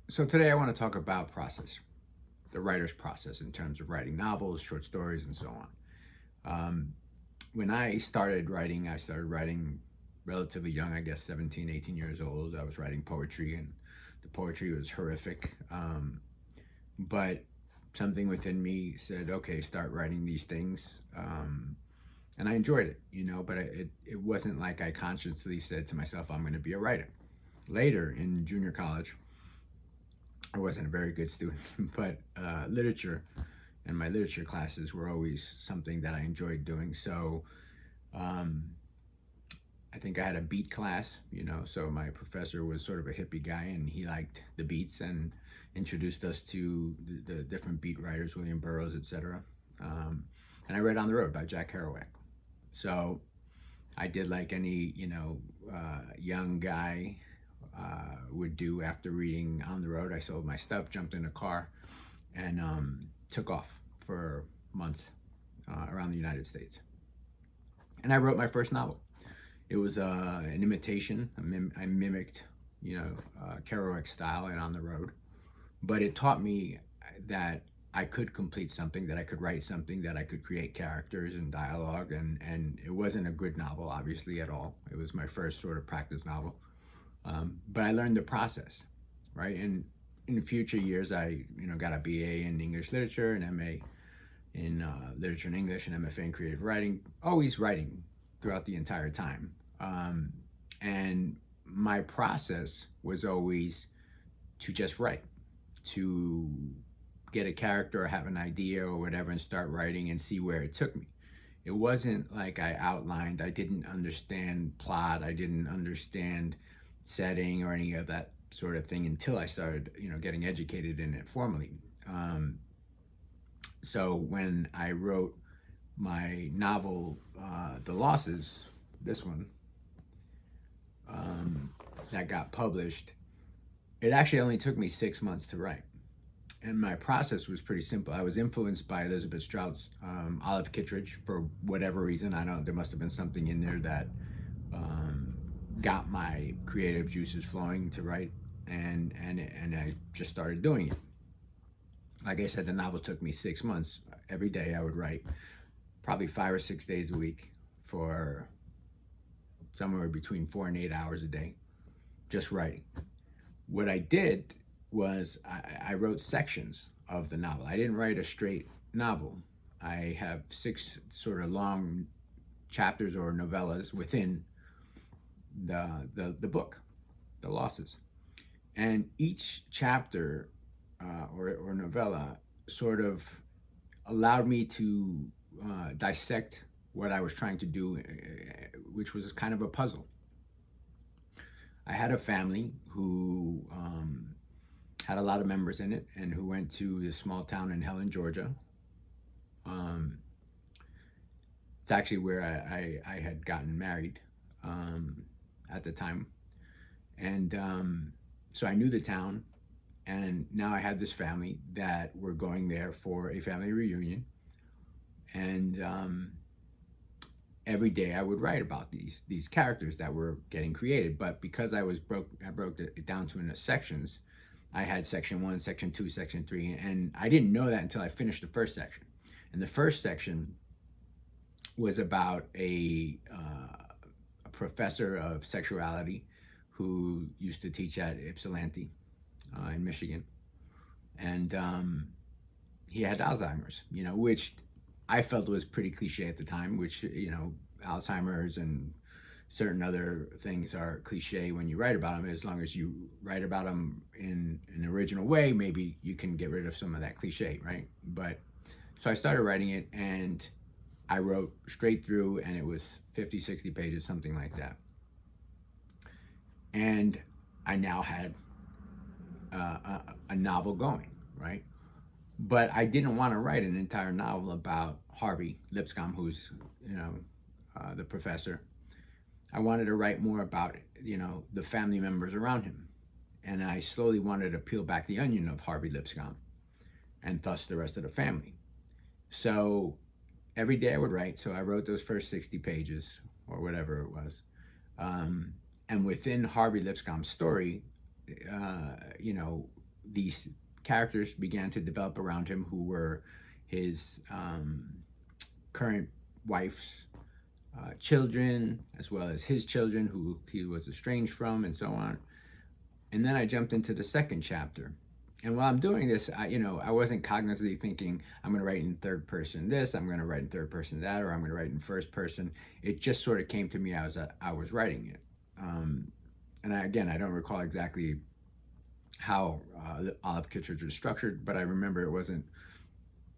So today I want to talk about process, the writer's process in terms of writing novels, short stories, and so on. When I started writing relatively young, I guess 17, 18 years old. I was writing poetry, and the poetry was horrific. But something within me said, okay, start writing these things. And I enjoyed it, but it wasn't like I consciously said to myself, I'm going to be a writer. Later in junior college, I wasn't a very good student, but literature and my literature classes were always something that I enjoyed doing. So I think I had a beat class, so my professor was sort of a hippie guy, and he liked the beats and introduced us to the different beat writers, William Burroughs, etc. And I read On the Road by Jack Kerouac. So I did like any, young guy would do after reading On the Road. I sold my stuff, jumped in a car, and took off for months around the United States. And I wrote my first novel. It was an imitation. I mimicked, Kerouac's style and On the Road. But it taught me that I could complete something, that I could write something, that I could create characters and dialogue. And it wasn't a good novel, obviously, at all. It was my first sort of practice novel. But I learned the process, right? And in future years, I got a BA in English literature, an MA in literature and English, and MFA in creative writing. Always writing throughout the entire time. And my process was always to just write, to get a character or have an idea or whatever and start writing and see where it took me. It wasn't like I outlined. I didn't understand plot. I didn't understand setting or any of that sort of thing until I started, getting educated in it formally. So when I wrote my novel, The Losses, this one, that got published, it actually only took me 6 months to write. And my process was pretty simple. I was influenced by Elizabeth Strout's Olive Kitteridge for whatever reason. I don't know, there must have been something in there that got my creative juices flowing to write, and I just started doing it. Like I said, the novel took me 6 months. Every day I would write, probably 5 or 6 days a week for somewhere between 4 and 8 hours a day, just writing. What I did was I wrote sections of the novel. I didn't write a straight novel. I have 6 sort of long chapters or novellas within the book, The Losses. And each chapter or novella sort of allowed me to dissect what I was trying to do, which was kind of a puzzle. I had a family who had a lot of members in it, and who went to this small town in Helen, Georgia. It's actually where I had gotten married at the time. And so I knew the town, and now I had this family that were going there for a family reunion. And every day I would write about these characters that were getting created. But because I broke it down to into sections. I had section 1, section 2, section 3, and I didn't know that until I finished the first section. And the first section was about a professor of sexuality who used to teach at Ypsilanti in Michigan. And he had Alzheimer's, which I felt was pretty cliche at the time, which, Alzheimer's and certain other things are cliche when you write about them. As long as you write about them in an original way, maybe you can get rid of some of that cliche, right? But so I started writing it, and I wrote straight through, and it was 50, 60 pages, something like that. And I now had a novel going, right? But I didn't want to write an entire novel about Harvey Lipscomb, who's, the professor. I wanted to write more about, the family members around him. And I slowly wanted to peel back the onion of Harvey Lipscomb, and thus the rest of the family. So every day I would write. So I wrote those first 60 pages or whatever it was. And within Harvey Lipscomb's story, you know, these characters began to develop around him who were his current wife's children, as well as his children who he was estranged from, and so on. And then I jumped into the second chapter. And while I'm doing this, I wasn't cognizantly thinking I'm going to write in third person this, I'm going to write in third person that, or I'm going to write in first person. It just sort of came to me as I was writing it. Again, I don't recall exactly how Olive Kitteridge was structured, but I remember it wasn't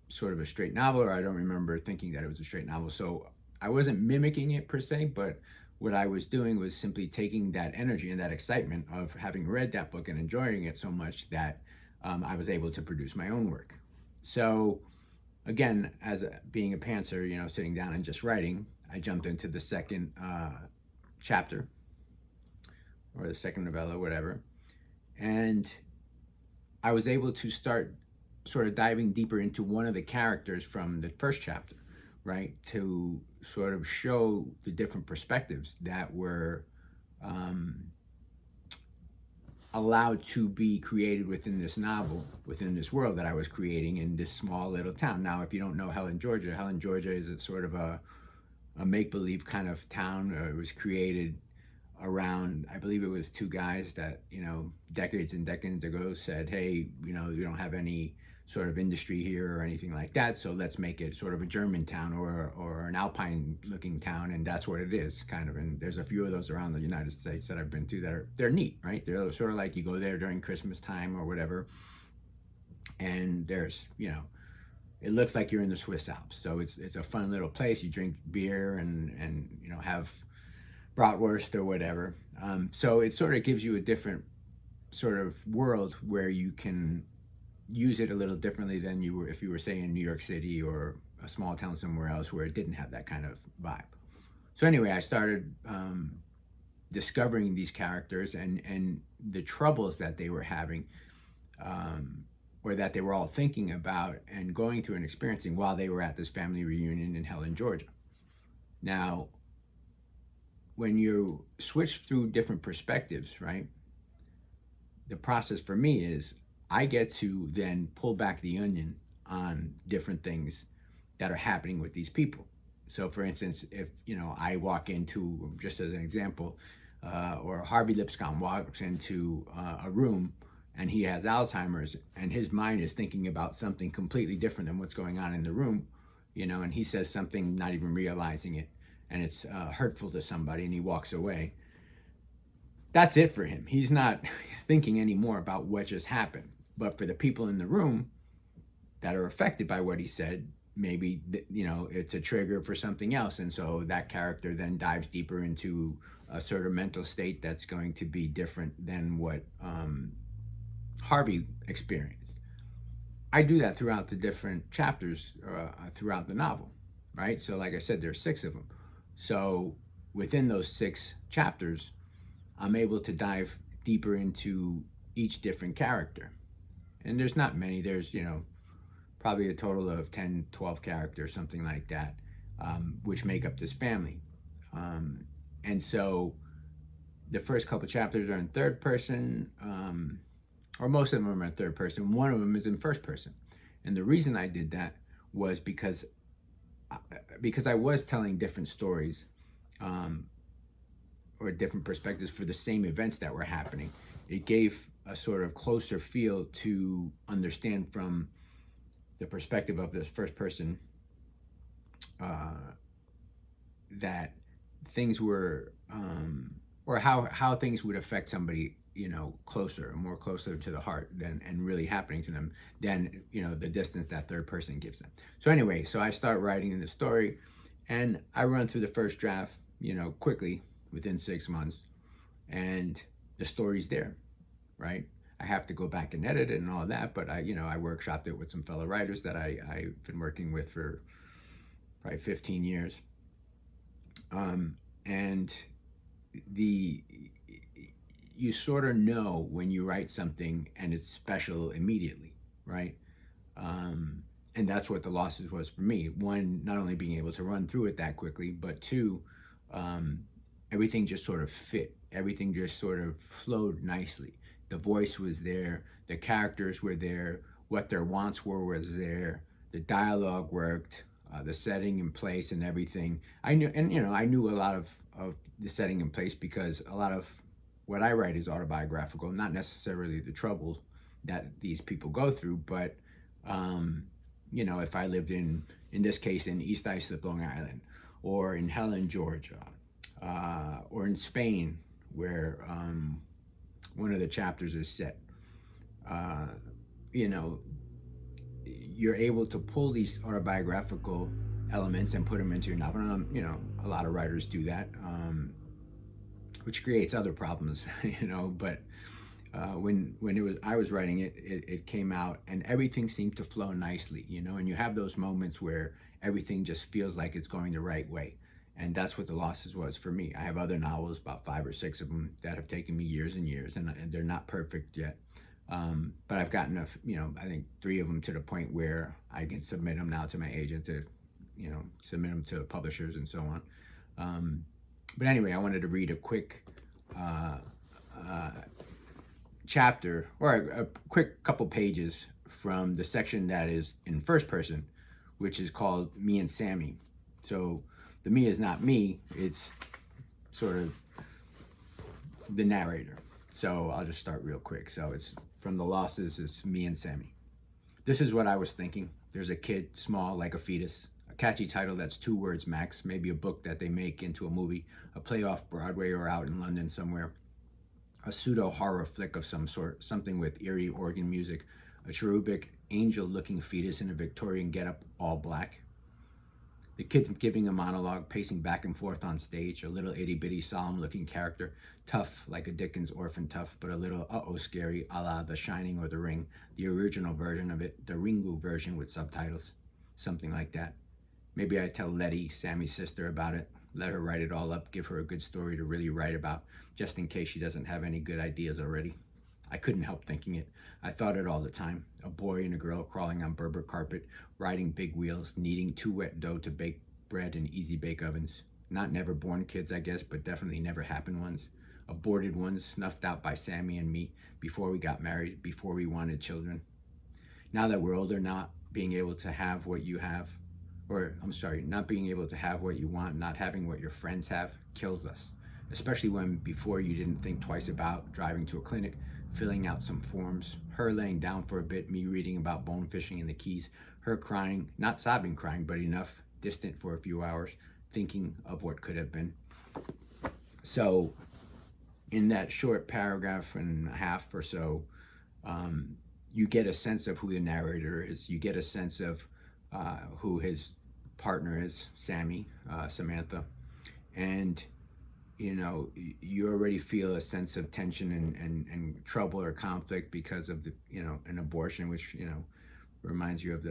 sort of a straight novel, or I don't remember thinking that it was a straight novel. So I wasn't mimicking it per se, but what I was doing was simply taking that energy and that excitement of having read that book and enjoying it so much that I was able to produce my own work. So again, being a pantser, sitting down and just writing, I jumped into the second chapter, or the second novella, whatever. And I was able to start sort of diving deeper into one of the characters from the first chapter, right? To sort of show the different perspectives that were allowed to be created within this novel, within this world that I was creating in this small little town. Now, if you don't know Helen, Georgia is a sort of a make-believe kind of town. It was created around, I believe it was two guys that, decades and decades ago said, hey, we don't have any sort of industry here or anything like that, so let's make it sort of a German town or an Alpine looking town, and that's what it is, kind of. And there's a few of those around the United States that I've been to they're neat, right? They're sort of like you go there during Christmas time or whatever, and there's, it looks like you're in the Swiss Alps. So it's a fun little place. You drink beer and have bratwurst or whatever. So it sort of gives you a different sort of world where you can use it a little differently than you were if you were, say, in New York City or a small town somewhere else where it didn't have that kind of vibe. So anyway, I started discovering these characters and the troubles that they were having, or that they were all thinking about and going through and experiencing while they were at this family reunion in Helen, Georgia. Now, when you switch through different perspectives, right, the process for me is I get to then pull back the onion on different things that are happening with these people. So for instance, if, I walk into, just as an example, or Harvey Lipscomb walks into a room and he has Alzheimer's and his mind is thinking about something completely different than what's going on in the room, and he says something not even realizing it, and it's hurtful to somebody, and he walks away. That's it for him. He's not thinking anymore about what just happened. But for the people in the room that are affected by what he said, maybe, it's a trigger for something else. And so that character then dives deeper into a sort of mental state that's going to be different than what Harvey experienced. I do that throughout the different chapters throughout the novel, right? So like I said, there's 6 of them. So within those 6 chapters, I'm able to dive deeper into each different character. And there's not many. There's, probably a total of 10, 12 characters, something like that, which make up this family. And so the first couple chapters are in third person, or most of them are in third person. One of them is in first person. And the reason I did that was because I was telling different stories, or different perspectives for the same events that were happening. It gave a sort of closer feel to understand from the perspective of this first person that things were, or how things would affect somebody, closer, more closer to the heart and really happening to them than, the distance that third person gives them. So anyway, so I start writing in the story and I run through the first draft, quickly within 6 months, and the story's there, right? I have to go back and edit it and all that, but I workshopped it with some fellow writers that I've been working with for probably 15 years. And you sort of know when you write something and it's special immediately, right? And that's what The Losses was for me. One, not only being able to run through it that quickly, but two, everything just sort of fit. Everything just sort of flowed nicely. The voice was there, the characters were there, what their wants were was there, the dialogue worked, the setting in place and everything. I knew, and I knew a lot of the setting in place because a lot of what I write is autobiographical, not necessarily the troubles that these people go through, but if I lived in this case, in East Islip, Long Island, or in Helen, Georgia, or in Spain, where one of the chapters is set, you know, you're able to pull these autobiographical elements and put them into your novel. And, a lot of writers do that, which creates other problems, But when I was writing it, it came out and everything seemed to flow nicely, And you have those moments where everything just feels like it's going the right way. And that's what The Losses was for me. I have other novels, about 5 or 6 of them, that have taken me years and years, and they're not perfect yet. But I've gotten I think 3 of them to the point where I can submit them now to my agent to, submit them to publishers and so on. But anyway, I wanted to read a quick chapter, or a quick couple pages from the section that is in first person, which is called Me and Sammy. So the me is not me, it's sort of the narrator. So I'll just start real quick. So it's from The Losses, it's Me and Sammy. This is what I was thinking. There's a kid, small like a fetus. A catchy title that's 2 words max, maybe a book that they make into a movie, a play off Broadway or out in London somewhere. A pseudo-horror flick of some sort, something with eerie organ music, a cherubic, angel-looking fetus in a Victorian getup, all black. The kid's giving a monologue, pacing back and forth on stage, a little itty-bitty, solemn-looking character, tough like a Dickens orphan tough, but a little uh-oh scary, a la The Shining or The Ring, the original version of it, the Ringu version with subtitles, something like that. Maybe I tell Letty, Sammy's sister, about it, let her write it all up, give her a good story to really write about, just in case she doesn't have any good ideas already. I couldn't help thinking it. I thought it all the time. A boy and a girl crawling on Berber carpet, riding big wheels, kneading 2 wet dough to bake bread in easy bake ovens. Not never born kids, I guess, but definitely never happened ones. Aborted ones, snuffed out by Sammy and me before we got married, before we wanted children. Now that we're older, not being able to have what you have, not being able to have what you want, not having what your friends have, kills us. Especially when before you didn't think twice about driving to a clinic, filling out some forms, her laying down for a bit, me reading about bone fishing in the Keys, her crying, not sobbing crying, but enough, distant for a few hours, thinking of what could have been. So in that short paragraph and a half or so, you get a sense of who the narrator is. You get a sense of who his partner is, Sammy, Samantha. And you already feel a sense of tension and trouble or conflict because of an abortion, which reminds you of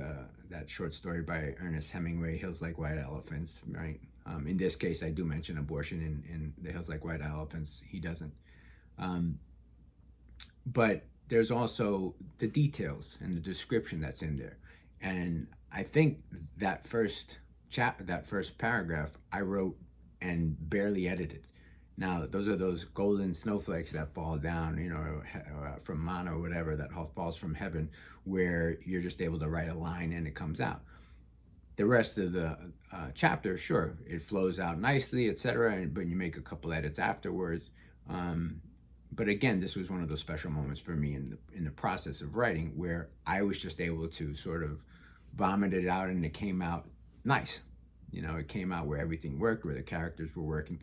that short story by Ernest Hemingway, Hills Like White Elephants, right? In this case, I do mention abortion in the Hills Like White Elephants. He doesn't. But there's also the details and the description that's in there. And I think that first paragraph I wrote and barely edited. Now, those are those golden snowflakes that fall down, from Mana or whatever, that falls from heaven, where you're just able to write a line and it comes out. The rest of the chapter, sure, it flows out nicely, etc., but you make a couple edits afterwards. But again, this was one of those special moments for me in the process of writing, where I was just able to sort of vomit it out, and it came out nice. It came out where everything worked, where the characters were working.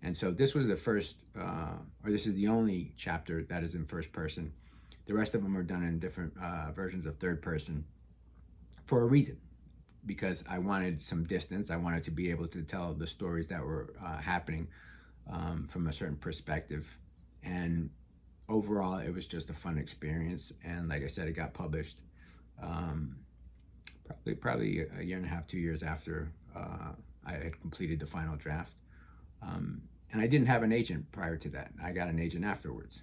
And so this was the first, or this is the only chapter that is in first person. The rest of them are done in different versions of third person for a reason, because I wanted some distance. I wanted to be able to tell the stories that were happening from a certain perspective. And overall, it was just a fun experience. And like I said, it got published probably a year and a half, 2 years after I had completed the final draft. And I didn't have an agent prior to that. I got an agent afterwards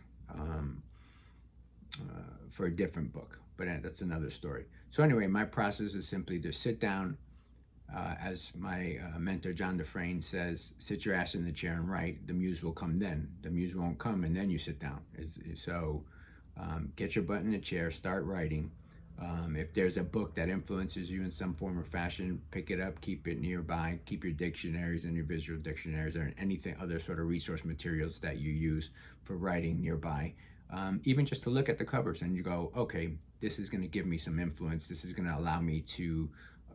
for a different book, but that's another story. So anyway, my process is simply to sit down, as my mentor John Dufresne says, sit your ass in the chair and write. The muse will come then. The muse won't come and then you sit down. So get your butt in the chair, start writing. If there's a book that influences you in some form or fashion, pick it up, keep it nearby, keep your dictionaries and your visual dictionaries or anything other sort of resource materials that you use for writing nearby. Even just to look at the covers and you go, okay, this is going to give me some influence. This is going to allow me to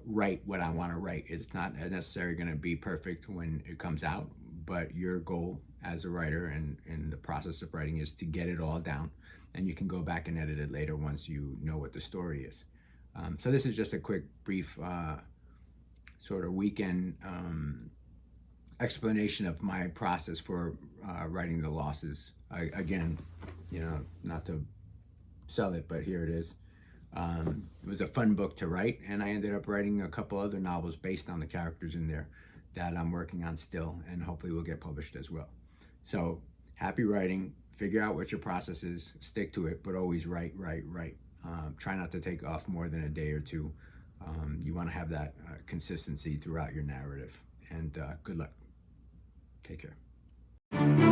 write what I want to write. It's not necessarily going to be perfect when it comes out, but your goal as a writer and in the process of writing is to get it all down, and you can go back and edit it later once you know what the story is. So this is just a quick, brief sort of weekend explanation of my process for writing The Losses. Again, not to sell it, but here it is. It was a fun book to write, and I ended up writing a couple other novels based on the characters in there that I'm working on still, and hopefully will get published as well. So happy writing. Figure out what your process is, stick to it, but always write. Try not to take off more than a day or two. You want to have that consistency throughout your narrative, and good luck. Take care.